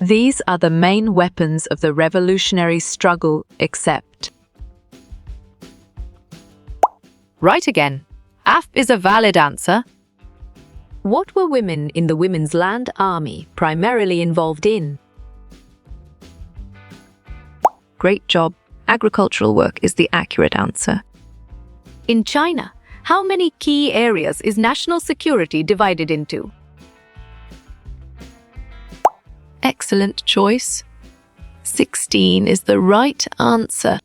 These are the main weapons of the revolutionary struggle, except. Right again. F is a valid answer. What were women in the Women's Land Army primarily involved in? Great job. Agricultural work is the accurate answer. In China, how many key areas is national security divided into? Excellent choice. 16 is the right answer.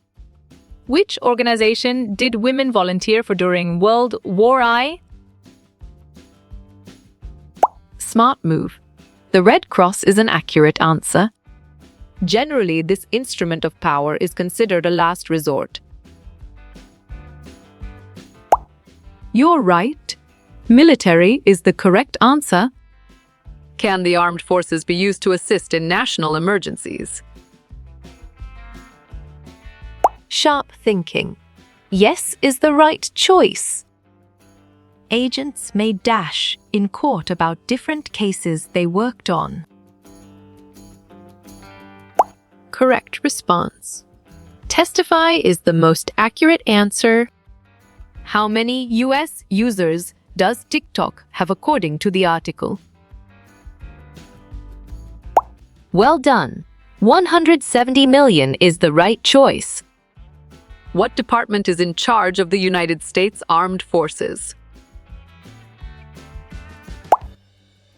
Which organization did women volunteer for during World War I? Smart move. The Red Cross is an accurate answer. Generally, this instrument of power is considered a last resort. You're right. Military is the correct answer. Can the armed forces be used to assist in national emergencies? Sharp thinking. Yes is the right choice. Agents may dash in court about different cases they worked on. Correct response. Testify is the most accurate answer. How many US users does TikTok have according to the article? Well done. 170 million is the right choice. What department is in charge of the United States Armed Forces?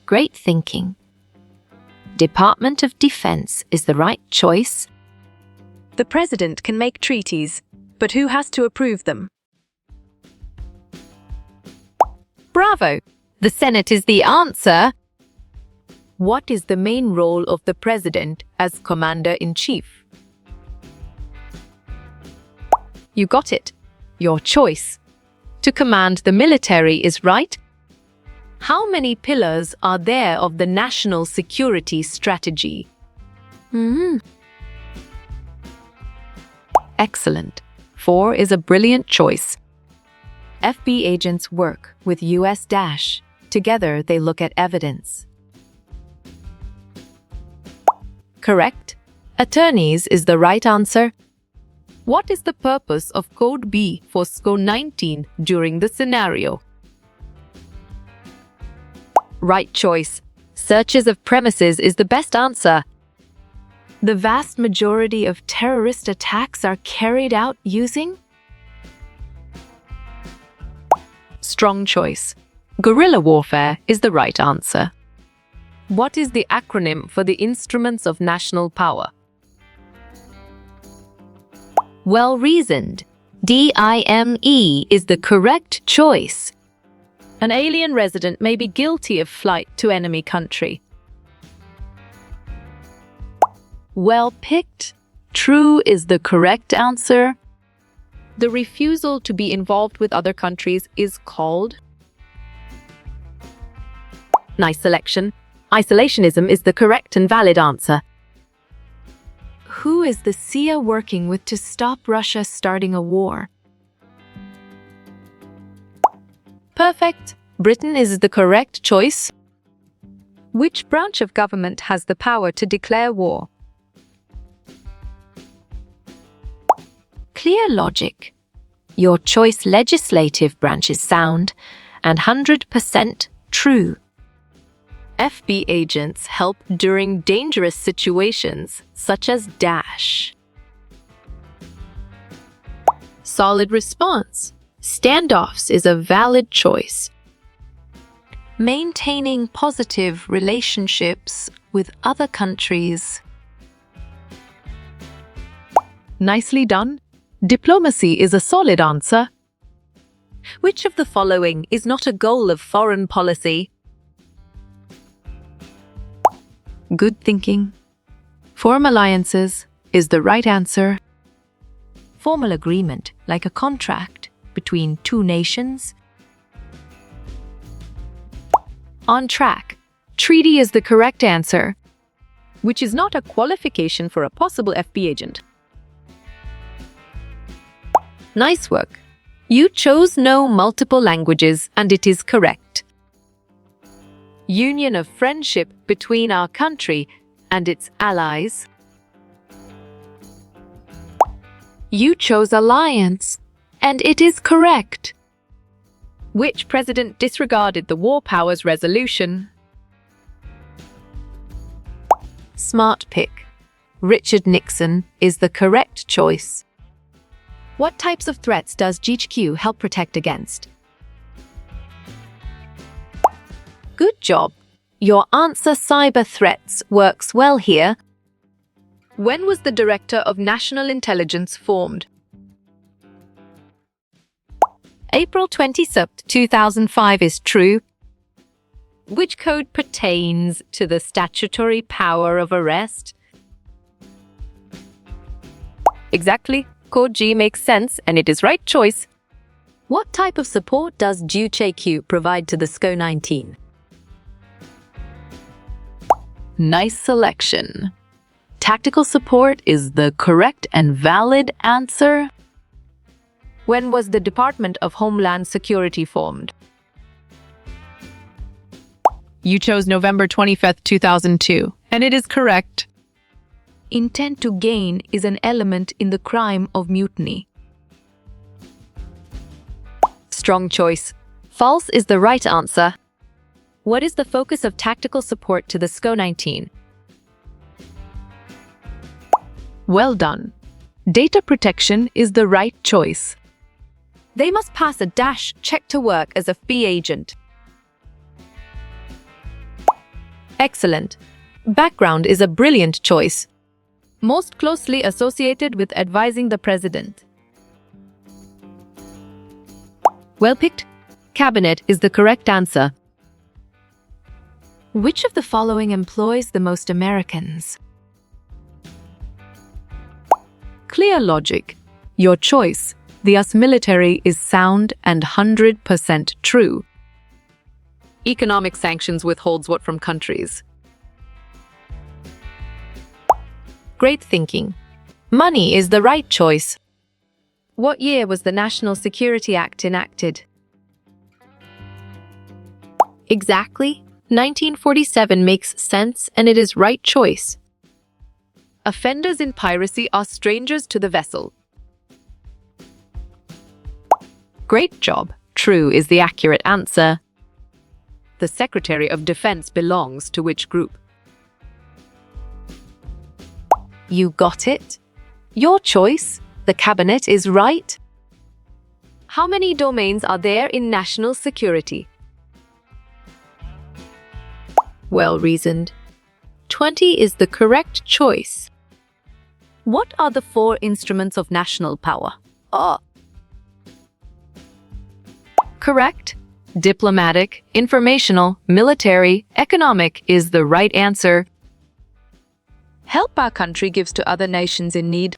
Great thinking. Department of Defense is the right choice. The president can make treaties, but who has to approve them? Bravo! The Senate is the answer. What is the main role of the president as commander-in-chief? You got it. Your choice. To command the military is right. How many pillars are there of the national security strategy? Excellent. 4 is a brilliant choice. FBI agents work with US Dash. Together they look at evidence. Correct. Attorneys is the right answer. What is the purpose of Code B for SCO-19 during the scenario? Right choice. Searches of premises is the best answer. The vast majority of terrorist attacks are carried out using? Strong choice. Guerrilla warfare is the right answer. What is the acronym for the Instruments of National Power? Well reasoned. DIME is the correct choice. An alien resident may be guilty of flight to enemy country. Well picked. True is the correct answer. The refusal to be involved with other countries is called? Nice selection. Isolationism is the correct and valid answer. Who is the CIA working with to stop Russia starting a war? Perfect. Britain is the correct choice. Which branch of government has the power to declare war? Clear logic. Your choice legislative branch is sound and 100% true. FBI agents help during dangerous situations, such as Dash. Solid response. Standoffs is a valid choice. Maintaining positive relationships with other countries. Nicely done. Diplomacy is a solid answer. Which of the following is not a goal of foreign policy? Good thinking. Form alliances is the right answer. Formal agreement, like a contract between two nations. On track. Treaty is the correct answer. Which is not a qualification for a possible FBI agent. Nice work. You chose no multiple languages and it is correct. Union of friendship between our country and its allies. You chose alliance, and it is correct. Which president disregarded the War Powers Resolution? Smart pick. Richard Nixon is the correct choice. What types of threats does GHQ help protect against? Good job. Your answer cyber threats works well here. When was the Director of National Intelligence formed? April 27th, 2005 is true. Which code pertains to the statutory power of arrest? Exactly. Code G makes sense, and it is right choice. What type of support does GHQ provide to the SCO-19? Nice selection. Tactical support is the correct and valid answer. When was the Department of Homeland Security formed? You chose November 25th, 2002, and it is correct. Intent to gain is an element in the crime of mutiny. Strong choice. False is the right answer. What is the focus of tactical support to the SCO-19? Well done. Data protection is the right choice. They must pass a dash check to work as a FB agent. Excellent. Background is a brilliant choice. Most closely associated with advising the president. Well picked. Cabinet is the correct answer. Which of the following employs the most Americans? Clear logic. Your choice. The US military is sound and 100% true. Economic sanctions withholds what from countries? Great thinking. Money is the right choice. What year was the National Security Act enacted? Exactly. 1947 makes sense, and it is right choice. Offenders in piracy are strangers to the vessel. Great job. True is the accurate answer. The Secretary of Defense belongs to which group? You got it. Your choice. The cabinet is right. How many domains are there in national security? Well reasoned. 20 is the correct choice. What are the 4 instruments of national power? Correct. Diplomatic, informational, military, economic is the right answer. Help our country gives to other nations in need.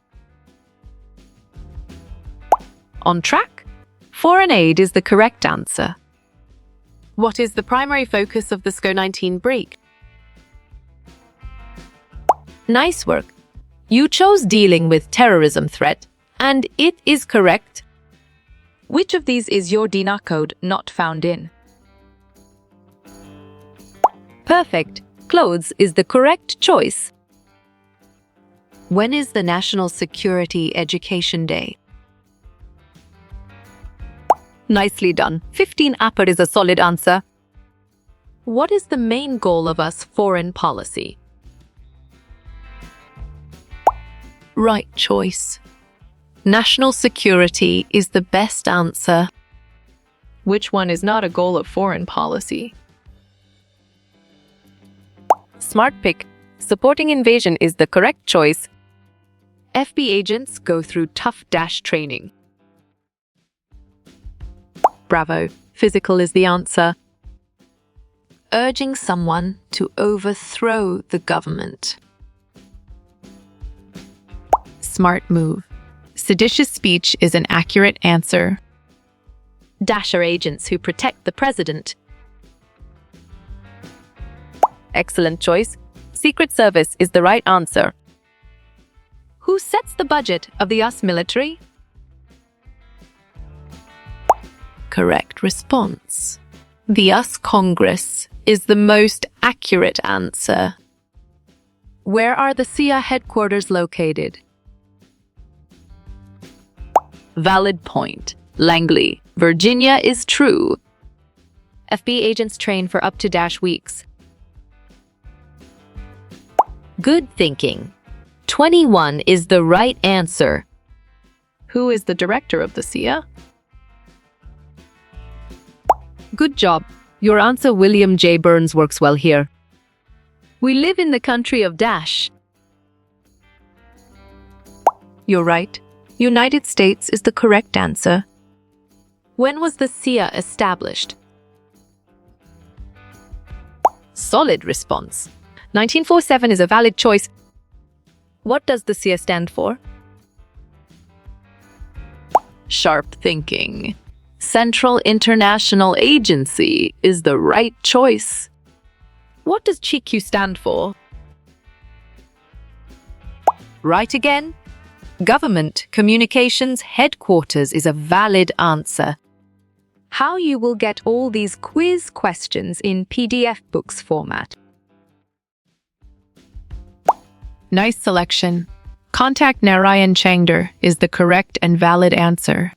On track. Foreign aid is the correct answer. What is the primary focus of the SCO-19 break? Nice work. You chose dealing with terrorism threat, and it is correct. Which of these is your DINA code not found in? Perfect. Clothes is the correct choice. When is the National Security Education Day? Nicely done. 15 upper is a solid answer. What is the main goal of US foreign policy? Right choice. National security is the best answer. Which one is not a goal of foreign policy? Smart pick. Supporting invasion is the correct choice. FB agents go through tough dash training. Bravo. Physical is the answer. Urging someone to overthrow the government. Smart move. Seditious speech is an accurate answer. Dasher agents who protect the president. Excellent choice. Secret Service is the right answer. Who sets the budget of the US military? Correct response. The US Congress is the most accurate answer. Where are the CIA headquarters located? Valid point. Langley, Virginia is true. FB agents train for up to -weeks. Good thinking. 21 is the right answer. Who is the director of the CIA? Good job. Your answer, William J. Burns, works well here. We live in the country of dash. You're right. United States is the correct answer. When was the CIA established? Solid response. 1947 is a valid choice. What does the CIA stand for? Sharp thinking. Central International Agency is the right choice. What does CHIQ stand for? Right again. Government Communications Headquarters is a valid answer. How you will get all these quiz questions in PDF books format. Nice selection. Contact Narayan Changder is the correct and valid answer.